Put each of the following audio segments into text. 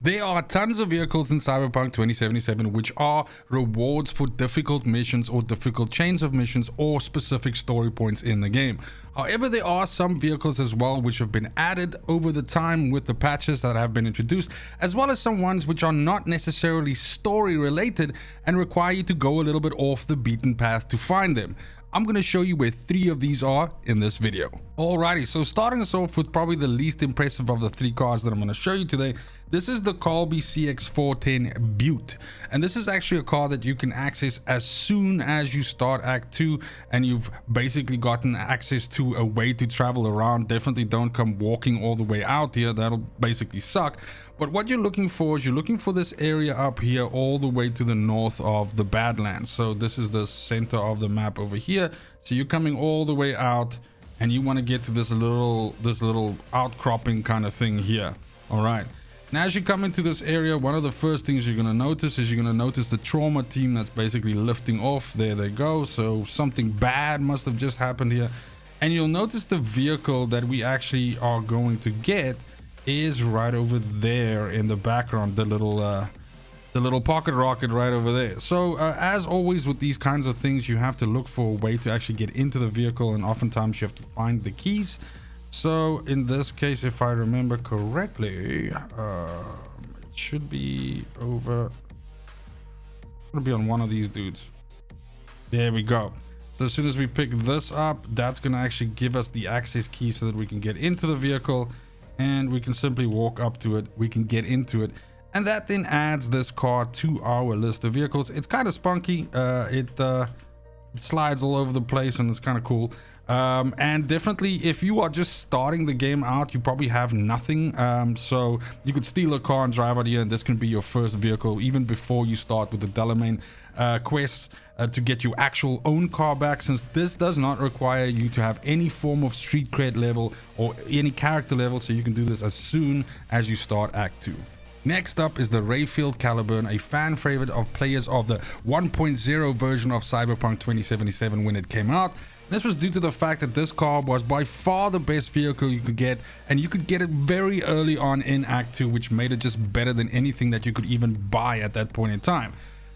There are tons of vehicles in Cyberpunk 2077 which are rewards for difficult missions or difficult chains of missions or specific story points in the game. However, there are some vehicles as well which have been added over the time with the patches that have been introduced, as well as some ones which are not necessarily story related and require you to go a little bit off the beaten path to find them. I'm going to show you where 3 of these are in this video. Alrighty, so starting us off with probably the least impressive of the 3 cars that I'm going to show you today. This is the Colby CX410 BUTTE, and this is actually a car that you can access as soon as you start Act 2 and you've basically gotten access to a way to travel around. Definitely don't come walking all the way out here, that'll basically suck. But what you're looking for is you're looking for this area up here all the way to the north of the Badlands. So this is the center of the map over here. So you're coming all the way out and you want to get to this little outcropping kind of thing here. All right. Now, as you come into this area, one of the first things you're going to notice is you're going to notice the trauma team that's basically lifting off. There they go. So something bad must have just happened here. And you'll notice the vehicle that we actually are going to get is right over there in the background, the little pocket rocket right over there. So as always with these kinds of things, you have to look for a way to actually get into the vehicle, and oftentimes you have to find the keys. So in this case, if I remember correctly, it should be over, it'll be on one of these dudes. There we go. So as soon as we pick this up, that's going to actually give us the access key so that we can get into the vehicle, and we can simply walk up to it, we can get into it, and that then adds this car to our list of vehicles. It's kind of spunky, it slides all over the place, and it's kind of cool. And definitely if you are just starting the game out, you probably have nothing, so you could steal a car and drive out here, and this can be your first vehicle even before you start with the Delamain quest to get your actual own car back, since this does not require you to have any form of street cred level or any character level, so you can do this as soon as you start Act 2. Next up is the Rayfield Caliburn, a fan favorite of players of the 1.0 version of Cyberpunk 2077 when it came out. This was due to the fact that this car was by far the best vehicle you could get, and you could get it very early on in Act 2, which made it just better than anything that you could even buy at that point in time,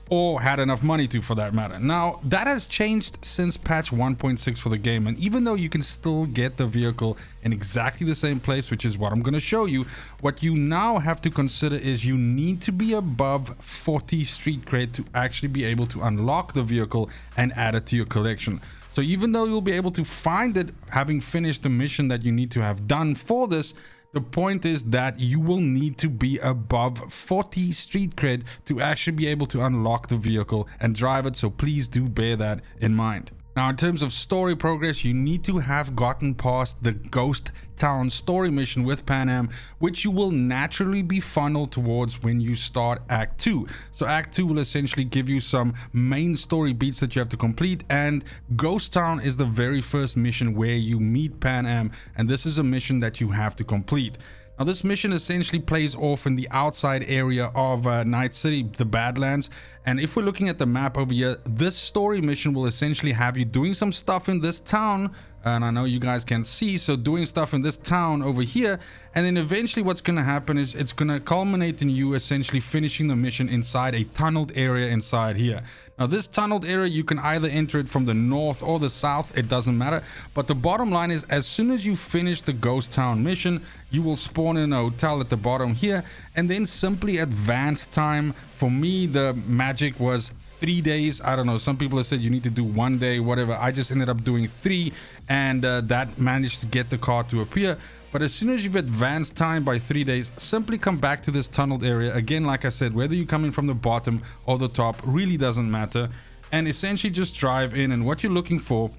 or had enough money to, for that matter. Now, that has changed since patch 1.6 for the game, and even though you can still get the vehicle in exactly the same place, which is what I'm going to show you, what you now have to consider is you need to be above 40 street cred to actually be able to unlock the vehicle and add it to your collection. So even though you'll be able to find it having finished the mission that you need to have done for this, the point is that you will need to be above 40 street cred to actually be able to unlock the vehicle and drive it. So please do bear that in mind. Now, in terms of story progress, you need to have gotten past the Ghost Town story mission with Pan Am, which you will naturally be funneled towards when you start Act 2. So Act 2 will essentially give you some main story beats that you have to complete, and Ghost Town is the very first mission where you meet Pan Am, and this is a mission that you have to complete. Now, this mission essentially plays off in the outside area of Night City, the Badlands. And if we're looking at the map over here, this story mission will essentially have you doing some stuff in this town. And I know you guys can see, so doing stuff in this town over here. And then eventually what's going to happen is it's going to culminate in you essentially finishing the mission inside a tunneled area inside here. Now, this tunneled area, you can either enter it from the north or the south, it doesn't matter. But the bottom line is, as soon as you finish the Ghost Town mission, you will spawn in a hotel at the bottom here, and then simply advance time. For me, the magic was 3 days. I don't know, some people have said you need to do 1 day, whatever. I just ended up doing 3, and that managed to get the car to appear. But as soon as you've advanced time by 3 days, simply come back to this tunneled area. Again, like I said, whether you're coming from the bottom or the top really doesn't matter. And essentially just drive in, and what you're looking for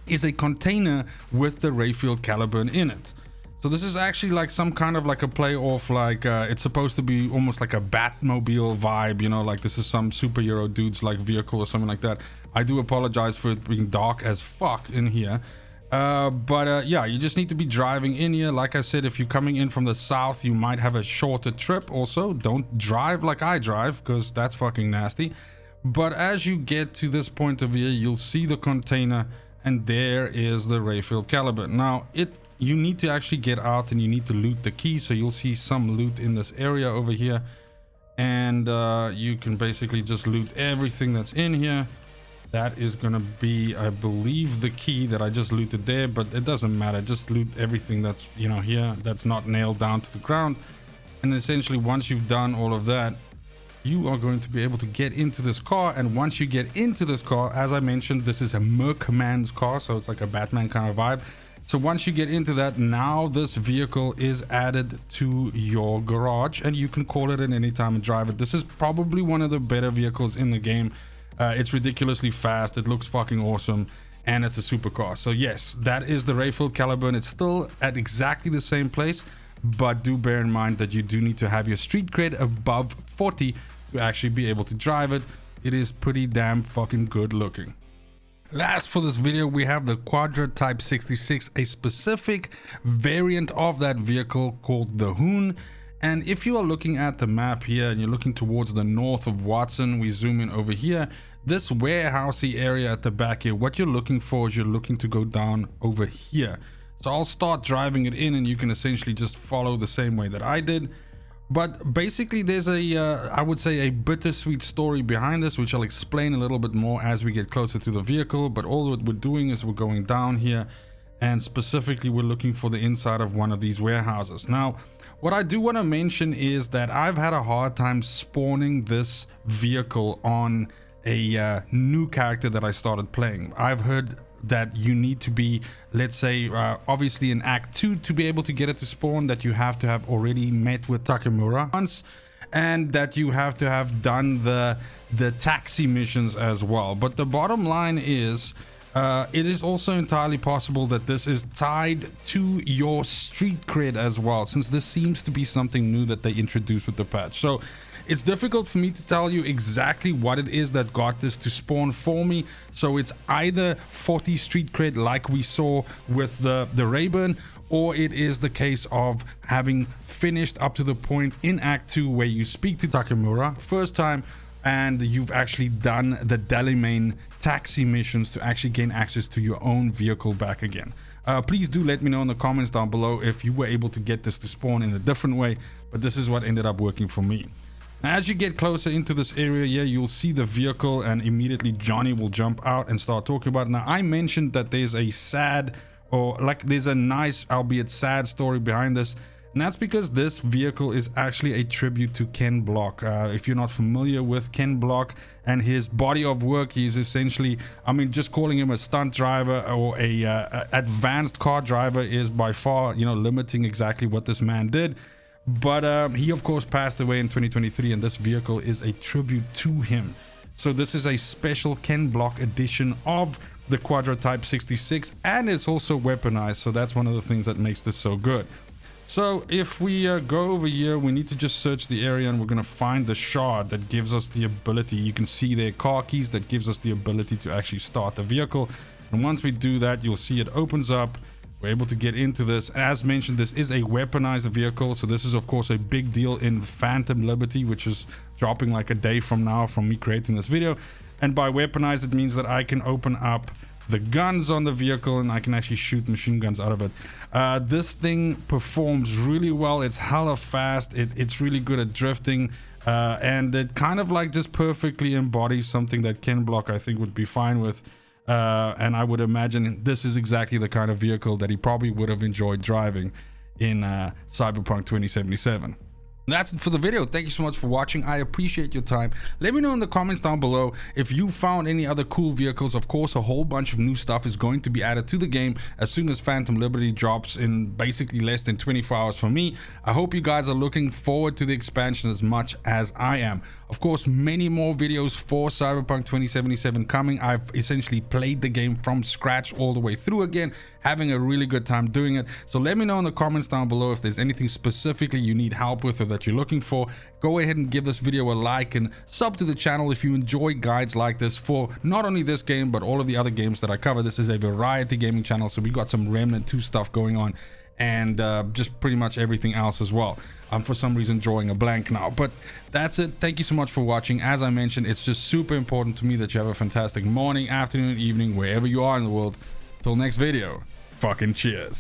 is a container with the Rayfield Caliburn in it. So this is actually like some kind of like a play off, like it's supposed to be almost like a Batmobile vibe, you know, like this is some superhero dude's like vehicle or something like that. I do apologize for it being dark as fuck in here. Yeah, you just need to be driving in here. Like I said, if you're coming in from the south, you might have a shorter trip. Also, don't drive like I drive, because that's fucking nasty. But as you get to this point of here, you'll see the container, and there is the Rayfield Caliburn. Now, it you need to actually get out and you need to loot the key. So you'll see some loot in this area over here, and you can basically just loot everything that's in here. That is gonna be, I believe, the key that I just looted there, but it doesn't matter. Just loot everything that's, you know, here, that's not nailed down to the ground. And essentially, once you've done all of that, you are going to be able to get into this car. And once you get into this car, as I mentioned, this is a Mercman's car, so it's like a Batman kind of vibe. So once you get into that, now this vehicle is added to your garage, and you can call it at any time and drive it. This is probably one of the better vehicles in the game. It's ridiculously fast, it looks fucking awesome, and it's a supercar. So yes, that is the Rayfield Caliburn. It's still at exactly the same place, but do bear in mind that you do need to have your street cred above 40 to actually be able to drive it. It is pretty damn fucking good looking. Last for this video, we have the Quadra Type 66, a specific variant of that vehicle called the HOON. And if you are looking at the map here and you're looking towards the north of Watson, we zoom in over here, this warehousey area at the back here, what you're looking for is you're looking to go down over here. So I'll start driving it in and you can essentially just follow the same way that I did. But basically there's a, I would say a bittersweet story behind this, which I'll explain a little bit more as we get closer to the vehicle. But all that we're doing is we're going down here, and specifically we're looking for the inside of one of these warehouses. Now, what I do want to mention is that I've had a hard time spawning this vehicle on a new character that I started playing. I've heard that you need to be, let's say, obviously in Act 2 to be able to get it to spawn, that you have to have already met with Takemura once, and that you have to have done the taxi missions as well. But the bottom line is, it is also entirely possible that this is tied to your street cred as well, since this seems to be something new that they introduced with the patch. So it's difficult for me to tell you exactly what it is that got this to spawn for me. So it's either 40 street cred like we saw with the Rayburn, or it is the case of having finished up to the point in Act 2 where you speak to Takemura first time and you've actually done the Delamain taxi missions to actually gain access to your own vehicle back again. Please do let me know in the comments down below if you were able to get this to spawn in a different way, but this is what ended up working for me. Now, as you get closer into this area here, you'll see the vehicle and immediately Johnny will jump out and start talking about it. Now, I mentioned that there's a sad, or like there's a nice, albeit sad story behind this. And that's because this vehicle is actually a tribute to Ken Block. If you're not familiar with Ken Block and his body of work, he's essentially, I mean, just calling him a stunt driver or a advanced car driver is by far, you know, limiting exactly what this man did. But he of course passed away in 2023, and this vehicle is a tribute to him. So this is a special Ken Block edition of the Quadra Type 66, and it's also weaponized. So that's one of the things that makes this so good. So if we go over here, we need to just search the area, and we're going to find the shard that gives us the ability. You can see their car keys that gives us the ability to actually start the vehicle. And once we do that, you'll see it opens up. We're able to get into this. As mentioned, this is a weaponized vehicle, so this is of course a big deal in Phantom Liberty, which is dropping like a day from now from me creating this video. And by weaponized, it means that I can open up the guns on the vehicle and I can actually shoot machine guns out of it. This thing performs really well. It's hella fast. It's really good at drifting, and it kind of like just perfectly embodies something that Ken Block I think would be fine with. And I would imagine this is exactly the kind of vehicle that he probably would have enjoyed driving in Cyberpunk 2077. That's it for the video. Thank you so much for watching. I appreciate your time. Let me know in the comments down below if you found any other cool vehicles. Of course, a whole bunch of new stuff is going to be added to the game as soon as Phantom Liberty drops in basically less than 24 hours for me. I hope you guys are looking forward to the expansion as much as I am. Of course, many more videos for Cyberpunk 2077 coming. I've essentially played the game from scratch all the way through again, having a really good time doing it. So let me know in the comments down below if there's anything specifically you need help with or that you're looking for. Go ahead and give this video a like and sub to the channel if you enjoy guides like this for not only this game but all of the other games that I cover. This is a variety gaming channel, so we got some Remnant 2 stuff going on, and just pretty much everything else as well. I'm for some reason drawing a blank now, but that's it. Thank you so much for watching. As I mentioned, it's just super important to me that you have a fantastic morning, afternoon, evening, wherever you are in the world. Till next video, fucking cheers.